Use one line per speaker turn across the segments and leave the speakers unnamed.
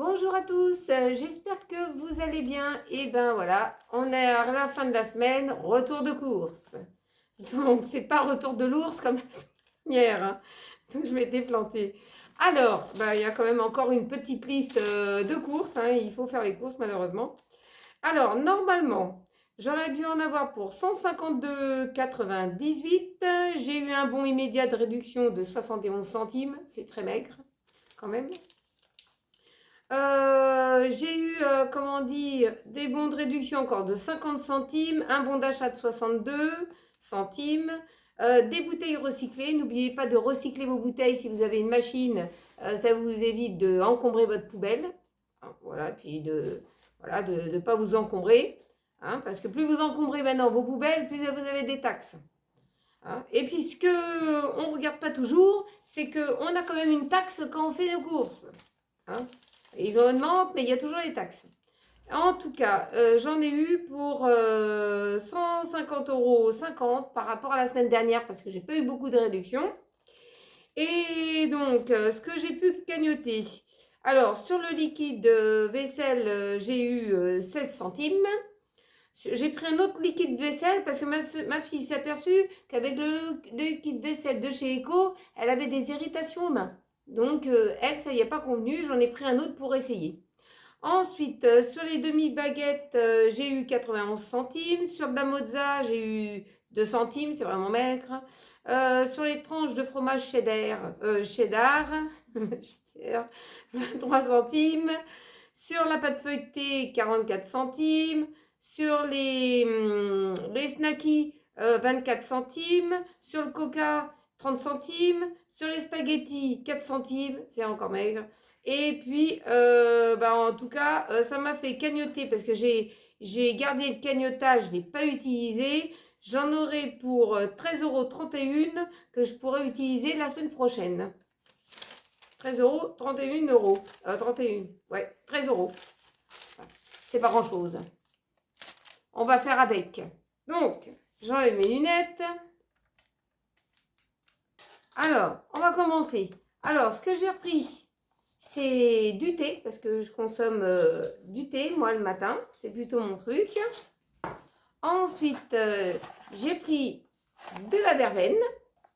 Bonjour à tous, j'espère que vous allez bien. Et ben voilà, on est à la fin de la semaine, retour de course. Donc c'est pas retour de l'ours comme la première, hein. Donc je m'étais plantée. Alors, ben, il y a quand même encore une petite liste de courses, hein. Il faut faire les courses malheureusement. Alors normalement, j'aurais dû en avoir pour 152,98. J'ai eu un bon immédiat de réduction de 71 centimes, c'est très maigre quand même. J'ai eu, comment on dit, des bons de réduction encore de 50 centimes, un bon d'achat de 62 centimes, des bouteilles recyclées. N'oubliez pas de recycler vos bouteilles si vous avez une machine, ça vous évite de encombrer votre poubelle. Hein, voilà, puis de voilà, de pas vous encombrer, hein, parce que plus vous encombrez maintenant vos poubelles, plus vous avez des taxes. Hein. Et puis ce qu'on ne regarde pas toujours, c'est qu'on a quand même une taxe quand on fait nos courses. Hein. Ils augmentent, mais il y a toujours les taxes. En tout cas, j'en ai eu pour 150,50 € par rapport à la semaine dernière parce que j'ai pas eu beaucoup de réduction. Et donc, ce que j'ai pu cagnotter. Alors, sur le liquide vaisselle, j'ai eu 16 centimes. J'ai pris un autre liquide vaisselle parce que ma fille s'est aperçue qu'avec le liquide vaisselle de chez Eco, elle avait des irritations aux mains. Donc, elle, ça y est pas convenu. J'en ai pris un autre pour essayer. Ensuite, sur les demi-baguettes, j'ai eu 91 centimes. Sur de la mozza, j'ai eu 2 centimes. C'est vraiment maigre. Sur les tranches de fromage cheddar, 23 centimes. Sur la pâte feuilletée, 44 centimes. Sur les snackies, 24 centimes. Sur le coca, 30 centimes. Sur les spaghettis, 4 centimes. C'est encore maigre. Et puis, en tout cas, ça m'a fait cagnoter parce que j'ai gardé le cagnotage, je ne l'ai pas utilisé. J'en aurai pour 13,31 € que je pourrais utiliser la semaine prochaine. 13 €, 31 €. 31, ouais, 13 €. C'est pas grand-chose. On va faire avec. Donc, j'enlève mes lunettes. Alors, on va commencer. Alors, ce que j'ai repris, c'est du thé, parce que je consomme du thé, moi, le matin. C'est plutôt mon truc. Ensuite, j'ai pris de la verveine.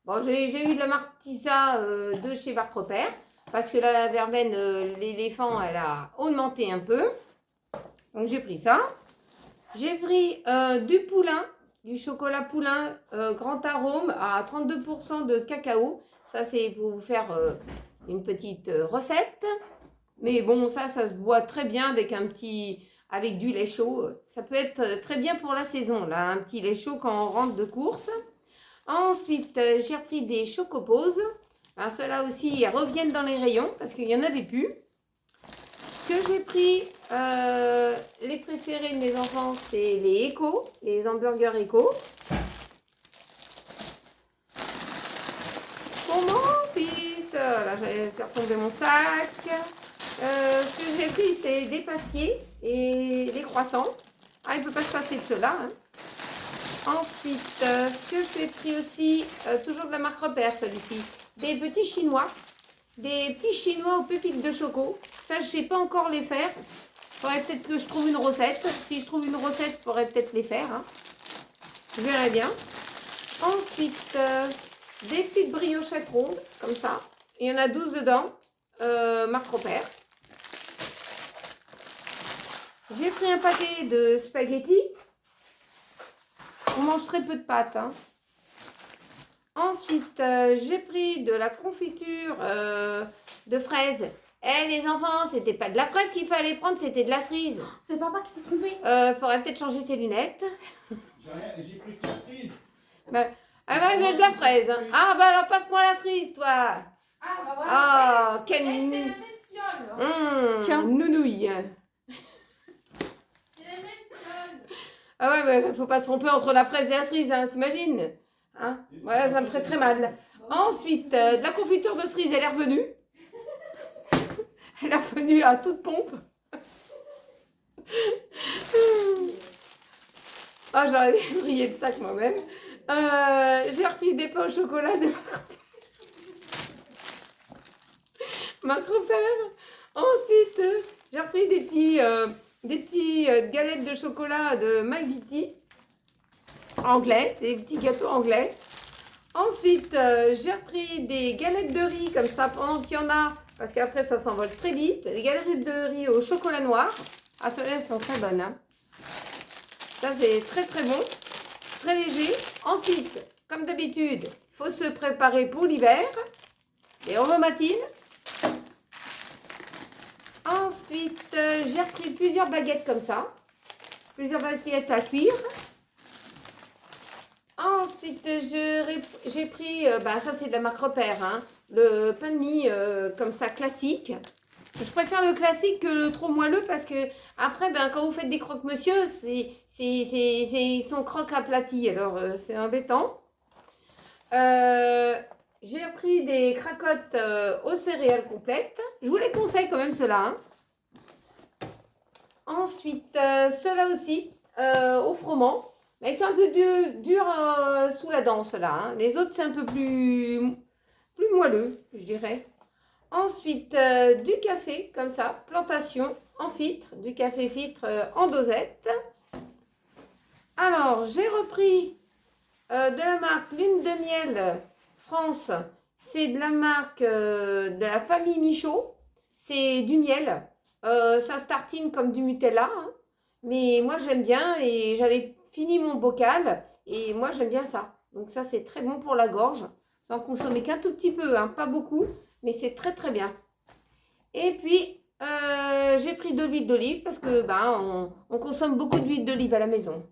Bon, j'ai eu de la martisa de chez Varcroper, parce que la verveine, l'éléphant, elle a augmenté un peu. Donc, j'ai pris ça. J'ai pris du poulain, du chocolat poulain grand arôme à 32% de cacao. Ça, c'est pour vous faire une petite recette. Mais bon, ça se boit très bien avec du lait chaud. Ça peut être très bien pour la saison, là, un petit lait chaud quand on rentre de course. Ensuite, j'ai repris des chocoposes. Alors, ceux-là aussi, ils reviennent dans les rayons parce qu'il n'y en avait plus. Ce que j'ai pris, les préférés de mes enfants, c'est les Eco, les hamburgers Eco. Pour mon fils, là j'allais faire tomber mon sac. Ce que j'ai pris, c'est des pasquiers et des croissants. Ah, il ne peut pas se passer de cela. Hein. Ensuite, ce que j'ai pris aussi, toujours de la marque Repère celui-ci, des petits chinois. Des petits chinois aux pépites de choco. Ça, je ne sais pas encore les faire. Il faudrait peut-être que je trouve une recette. Si je trouve une recette, je pourrais peut-être les faire. Hein. Je verrai bien. Ensuite, des petites briochettes rondes, comme ça. Il y en a 12 dedans. Marque Repère. J'ai pris un paquet de spaghettis. On mange très peu de pâtes. Hein. Ensuite, j'ai pris de la confiture de fraises. Eh les enfants, c'était pas de la fraise qu'il fallait prendre, c'était de la cerise.
C'est papa qui s'est trompé.
Faudrait peut-être changer ses lunettes.
J'ai pris de la cerise.
J'ai de la fraise. Hein. Ah bah alors passe-moi la cerise, toi.
Ah bah voilà.
Ah,
c'est
quelle
la
nounou.
même fiole.
Tiens, nounouille.
C'est la même fiole.
Ah ouais, mais faut pas se tromper entre la fraise et la cerise, hein, t'imagines? Hein, ouais, ça me ferait très mal. Ensuite, de la confiture de cerise, elle est revenue. Elle est revenue à toute pompe. Ah, j'aurais brillé le sac moi-même. J'ai repris des pains au chocolat de Marc Repère. Ensuite, j'ai repris des petits galettes de chocolat de McVitie. Anglais, c'est des petits gâteaux anglais. Ensuite, j'ai repris des galettes de riz comme ça pendant qu'il y en a, parce qu'après ça s'envole très vite. Des galettes de riz au chocolat noir. Ah, celles-là sont très bonnes. Hein. Ça, c'est très très bon, très léger. Ensuite, comme d'habitude, il faut se préparer pour l'hiver. Les aromatines. Ensuite, j'ai repris plusieurs baguettes comme ça. Plusieurs baguettes à cuire. Ensuite, j'ai pris, ça c'est de la marque Repère, hein, le pain de mie comme ça classique. Je préfère le classique que le trop moelleux parce que après, quand vous faites des croque-monsieur, ils sont croque aplatis, alors c'est embêtant. J'ai pris des cracottes aux céréales complètes. Je vous les conseille quand même ceux-là. Hein. Ensuite, ceux-là aussi, au froment. Mais ils sont un peu durs sous la dent, ceux-là. Hein. Les autres, c'est un peu plus moelleux, je dirais. Ensuite, du café, comme ça, plantation en filtre, du café filtre en dosette. Alors, j'ai repris de la marque Lune de Miel France. C'est de la marque de la famille Michaud. C'est du miel. Ça se tartine comme du Nutella. Hein. Mais moi, j'aime bien et j'avais fini mon bocal et moi, j'aime bien ça. Donc ça, c'est très bon pour la gorge. Vous en consommez qu'un tout petit peu, hein, pas beaucoup, mais c'est très très bien. Et puis, j'ai pris de l'huile d'olive parce que on consomme beaucoup d'huile d'olive à la maison.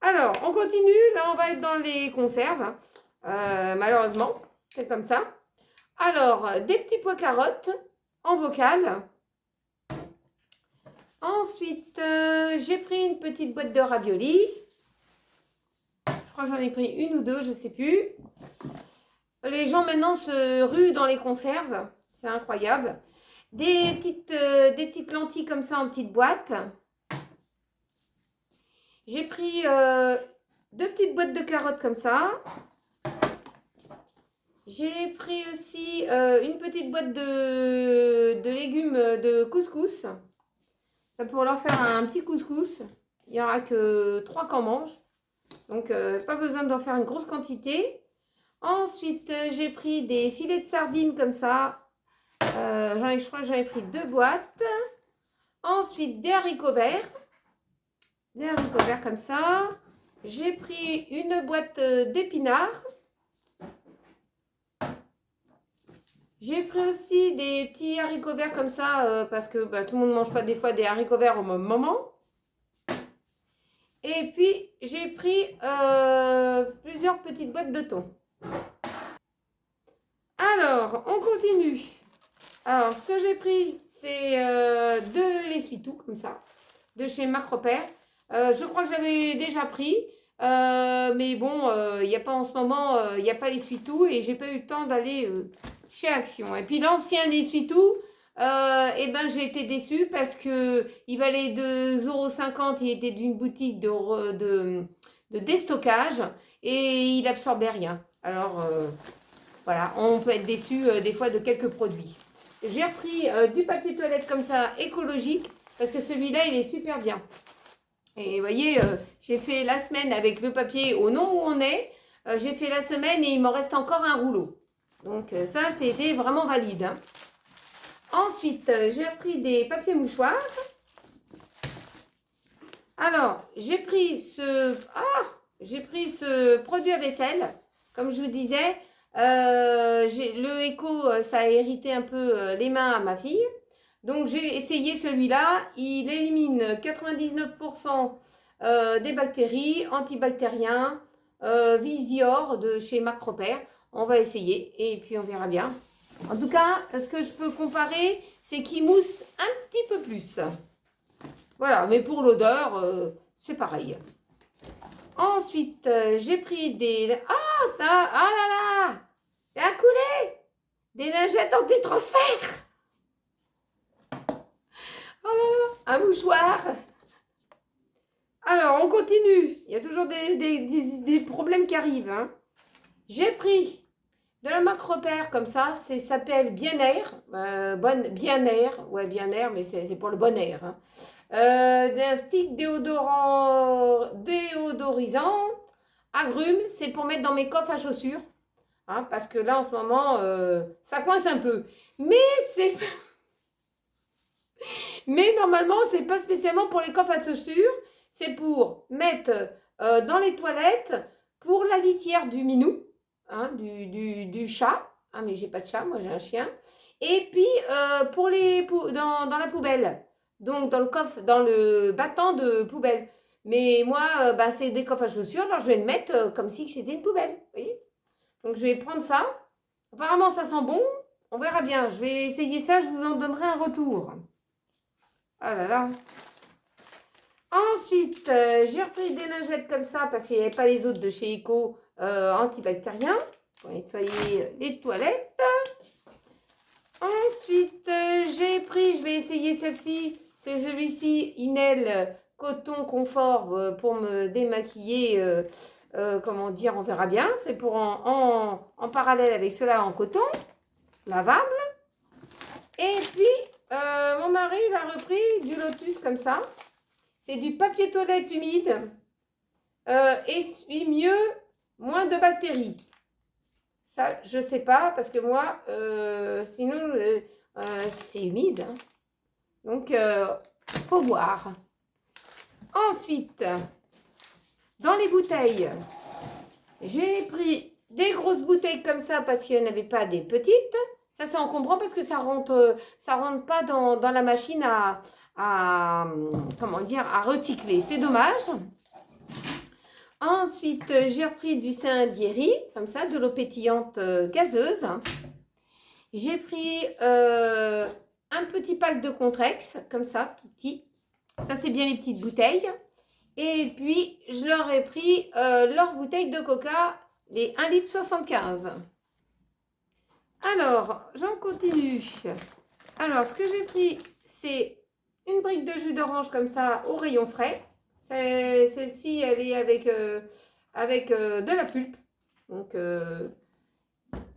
Alors, on continue. Là, on va être dans les conserves. Malheureusement, c'est comme ça. Alors, des petits pois carottes en bocal. Ensuite, j'ai pris une petite boîte de raviolis. Je crois que j'en ai pris une ou deux, je ne sais plus. Les gens maintenant se ruent dans les conserves. C'est incroyable. Des petites lentilles comme ça en petites boîtes. J'ai pris deux petites boîtes de carottes comme ça. J'ai pris aussi une petite boîte de légumes de couscous. Pour leur faire un petit couscous. Il n'y aura que 3 qui en mangent. Donc, pas besoin d'en faire une grosse quantité. Ensuite, j'ai pris des filets de sardines comme ça. Je crois que j'en ai pris 2 boîtes. Ensuite, des haricots verts. Des haricots verts comme ça. J'ai pris une boîte d'épinards. J'ai pris aussi des petits haricots verts comme ça parce que tout le monde ne mange pas des fois des haricots verts au même moment. Et puis, j'ai pris plusieurs petites boîtes de thon. Alors, on continue. Alors, ce que j'ai pris, c'est de l'essuie-tout, comme ça, de chez Marc Repère. Je crois que j'avais déjà pris, mais bon, il n'y a pas en ce moment, il n'y a pas l'essuie-tout et j'ai pas eu le temps d'aller chez Action. Et puis, l'ancien essuie-tout, j'ai été déçue parce que il valait 2,50 €, il était d'une boutique de déstockage et il absorbait rien. Alors, voilà, on peut être déçu des fois de quelques produits. J'ai repris du papier toilette comme ça, écologique, parce que celui-là, il est super bien. Et vous voyez, j'ai fait la semaine avec le papier au nom où on est. J'ai fait la semaine et il m'en reste encore un rouleau. Donc ça, c'était vraiment valide. Hein. Ensuite, j'ai pris des papiers mouchoirs. Alors, j'ai pris ce produit à vaisselle. Comme je vous disais, le Eco, ça a irrité un peu les mains à ma fille. Donc, j'ai essayé celui-là. Il élimine 99% des bactéries, antibactériens, Visior de chez Marc Repère. On va essayer et puis on verra bien. En tout cas, ce que je peux comparer, c'est qu'il mousse un petit peu plus. Voilà, mais pour l'odeur, c'est pareil. Ensuite, j'ai pris des... Ah, ça! Ah là là! Ça a coulé! Des lingettes anti-transfert! Oh là là! Un mouchoir! Alors, on continue. Il y a toujours des problèmes qui arrivent. Hein. J'ai pris de la marque Repère, comme ça s'appelle Bien Air. Bien Air, ouais, Bien Air, mais c'est pour le bon air. Hein. D'un stick déodorisant, agrumes, c'est pour mettre dans mes coffres à chaussures. Hein, parce que là, en ce moment, ça coince un peu. Mais Mais normalement, c'est pas spécialement pour les coffres à chaussures. C'est pour mettre dans les toilettes pour la litière du minou, hein, du chat. Ah, mais j'ai pas de chat, moi j'ai un chien. Et puis dans la poubelle. Donc dans le coffre, dans le battant de poubelle. Mais moi, c'est des coffres à chaussures, alors je vais le mettre comme si c'était une poubelle. Vous voyez? Donc je vais prendre ça. Apparemment, ça sent bon. On verra bien. Je vais essayer ça, je vous en donnerai un retour. Ah là là. Ensuite, j'ai repris des lingettes comme ça parce qu'il n'y avait pas les autres de chez Eco antibactériens pour nettoyer les toilettes. Ensuite, je vais essayer celle-ci. C'est celui-ci, Inel Coton Confort pour me démaquiller. Comment dire, on verra bien. C'est pour en parallèle avec cela en coton, lavable. Et puis, mon mari, il a repris du Lotus comme ça. C'est du papier toilette humide. Essuie mieux, moins de bactéries. Ça, je ne sais pas, parce que moi, sinon, c'est humide. Hein. Donc, faut voir. Ensuite, dans les bouteilles, j'ai pris des grosses bouteilles comme ça, parce qu'il n'y en avait pas des petites. Ça, c'est encombrant parce que ça rentre pas dans la machine comment dire, à recycler. C'est dommage. Ensuite, j'ai repris du Saint-Diéry, comme ça, de l'eau pétillante gazeuse. J'ai pris un petit pack de Contrex, comme ça, tout petit. Ça, c'est bien les petites bouteilles. Et puis, je leur ai pris leur bouteille de coca, les 1,75 litre. Alors, j'en continue. Alors, ce que j'ai pris, c'est une brique de jus d'orange comme ça au rayon frais. Celle-ci, elle est avec de la pulpe. Donc, elle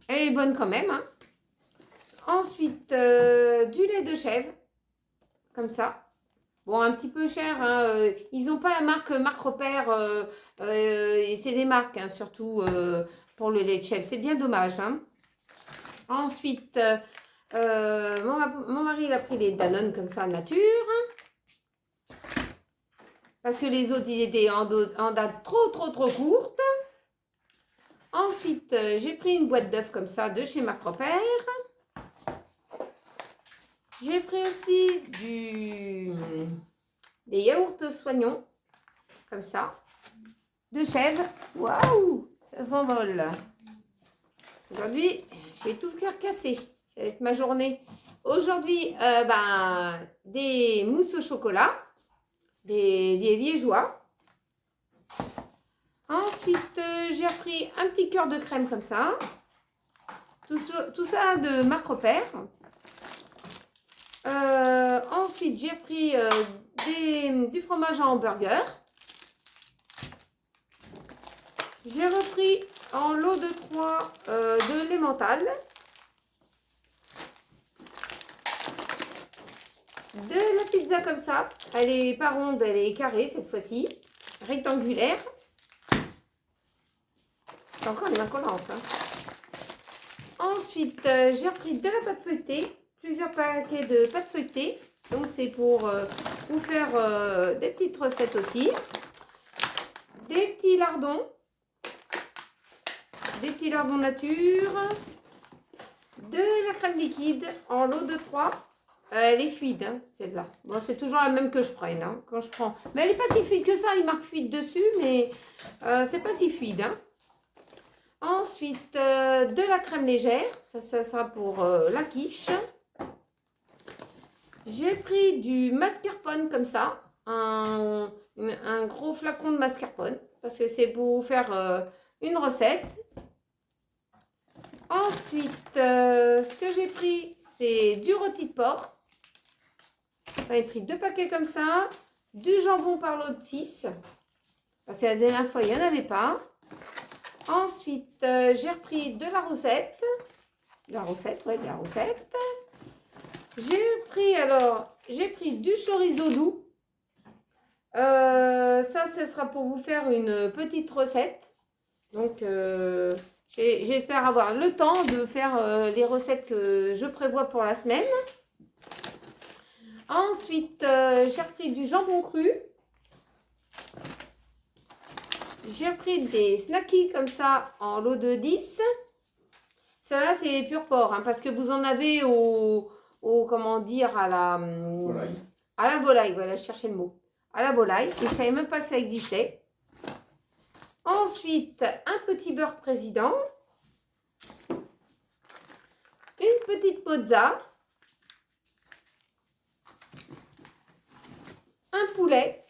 est bonne quand même. Hein. Ensuite, du lait de chèvre. Comme ça. Bon, un petit peu cher. Hein. Ils n'ont pas la marque Repère. Et c'est des marques, hein, surtout pour le lait de chèvre. C'est bien dommage. Hein. Ensuite, mon mari il a pris les Danone comme ça, nature. Parce que les autres, ils étaient en date trop courte. Ensuite, j'ai pris une boîte d'œufs comme ça de chez Marc Repère. J'ai pris aussi des yaourts soignons, comme ça, de chèvre. Waouh, ça s'envole. Aujourd'hui, je vais tout faire casser. Ça va être ma journée. Aujourd'hui, des mousses au chocolat, des liégeois. Ensuite, j'ai repris un petit cœur de crème comme ça. Tout ça de Marc Repère. Ensuite, j'ai pris du fromage en hamburger. J'ai repris en lot de 3 de l'emmental. De la pizza comme ça. Elle est pas ronde, elle est carrée cette fois-ci. Rectangulaire. C'est encore les mains collantes. Hein. Ensuite, j'ai repris de la pâte feuilletée. Plusieurs paquets de pâte feuilletée. Donc, c'est pour vous faire des petites recettes aussi. Des petits lardons. Des petits lardons nature. De la crème liquide en lot de 3. Elle est fluide, hein, celle-là. Bon, c'est toujours la même que je prenne, hein, quand je prends. Mais elle n'est pas si fluide que ça. Il marque fluide dessus, mais c'est pas si fluide. Hein. Ensuite, de la crème légère. Ça sera pour la quiche. J'ai pris du mascarpone comme ça. Un gros flacon de mascarpone. Parce que c'est pour faire une recette. Ensuite, ce que j'ai pris, c'est du rôti de porc. J'en ai pris 2 paquets comme ça. Du jambon par lot de 6. Parce que la dernière fois, il n'y en avait pas. Ensuite, j'ai repris de la recette. De la recette. J'ai pris du chorizo doux. Ça, ce sera pour vous faire une petite recette. Donc, j'espère avoir le temps de faire les recettes que je prévois pour la semaine. Ensuite, j'ai repris du jambon cru. J'ai repris des snackies comme ça en lot de 10. Cela c'est pur porc, hein, parce que vous en avez comment dire, à la
Volaille.
À la volaille, voilà, je cherchais le mot. À la volaille, et je ne savais même pas que ça existait. Ensuite, un petit beurre président. Une petite pozza. Un poulet.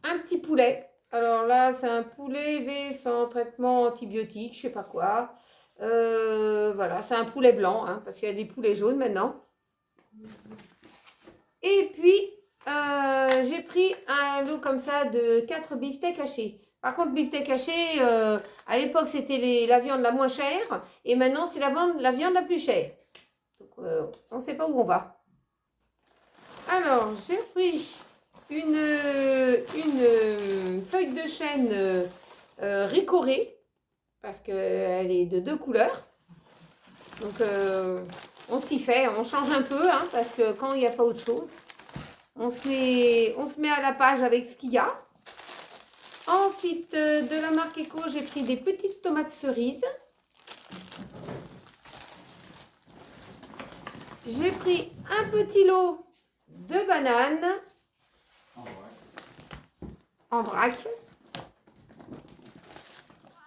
Un petit poulet. Alors là, c'est un poulet élevé sans traitement antibiotique, je sais pas quoi. Voilà, c'est un poulet blanc, hein, parce qu'il y a des poulets jaunes maintenant. Et puis, j'ai pris un lot comme ça de 4 beefsteaks hachés. Par contre, beefsteak haché, à l'époque, c'était la viande la moins chère. Et maintenant, c'est la viande la plus chère. Donc, on ne sait pas où on va. Alors, j'ai pris une feuille de chêne ricorée, parce qu'elle est de 2 couleurs. Donc, on s'y fait, on change un peu, hein, parce que quand il n'y a pas autre chose, on se met à la page avec ce qu'il y a. Ensuite, de la marque Eco, j'ai pris des petites tomates cerises. J'ai pris un petit lot de bananes en vrac.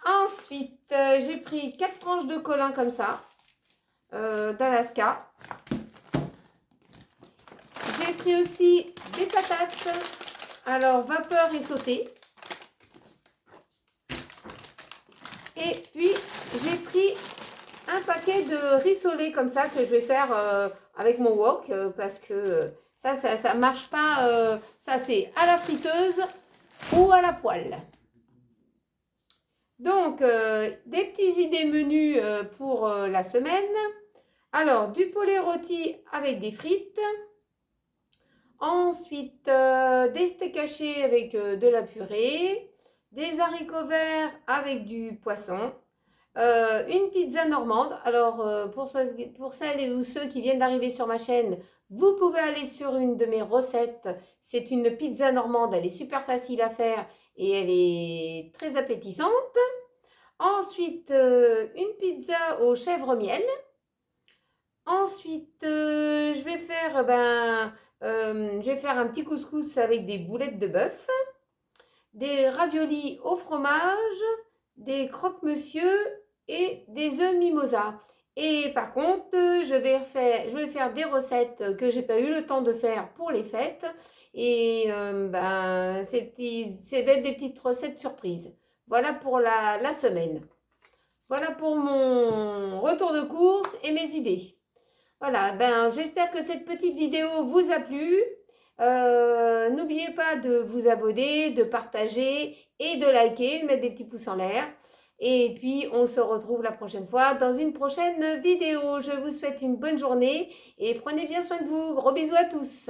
Ensuite, j'ai pris 4 tranches de colin comme ça, d'Alaska. J'ai pris aussi des patates, alors vapeur et sautée. Et puis, j'ai pris un paquet de rissolé comme ça que je vais faire avec mon wok parce que ça marche pas. Ça, c'est à la friteuse ou à la poêle. Donc, des petites idées menus pour la semaine. Alors, du poulet rôti avec des frites. Ensuite, des steaks hachés avec de la purée. Des haricots verts avec du poisson. Une pizza normande. Alors, pour celles ou ceux qui viennent d'arriver sur ma chaîne, vous pouvez aller sur une de mes recettes. C'est une pizza normande. Elle est super facile à faire et elle est très appétissante. Ensuite, une pizza au chèvre miel. Ensuite, je vais faire un petit couscous avec des boulettes de bœuf, des raviolis au fromage, des croque-monsieur et des œufs mimosa. Et par contre, je vais faire des recettes que j'ai pas eu le temps de faire pour les fêtes. Et c'est des petites recettes surprises. Voilà pour la semaine. Voilà pour mon retour de course et mes idées. Voilà, j'espère que cette petite vidéo vous a plu. N'oubliez pas de vous abonner, de partager et de liker, de mettre des petits pouces en l'air. Et puis, on se retrouve la prochaine fois dans une prochaine vidéo. Je vous souhaite une bonne journée et prenez bien soin de vous. Gros bisous à tous.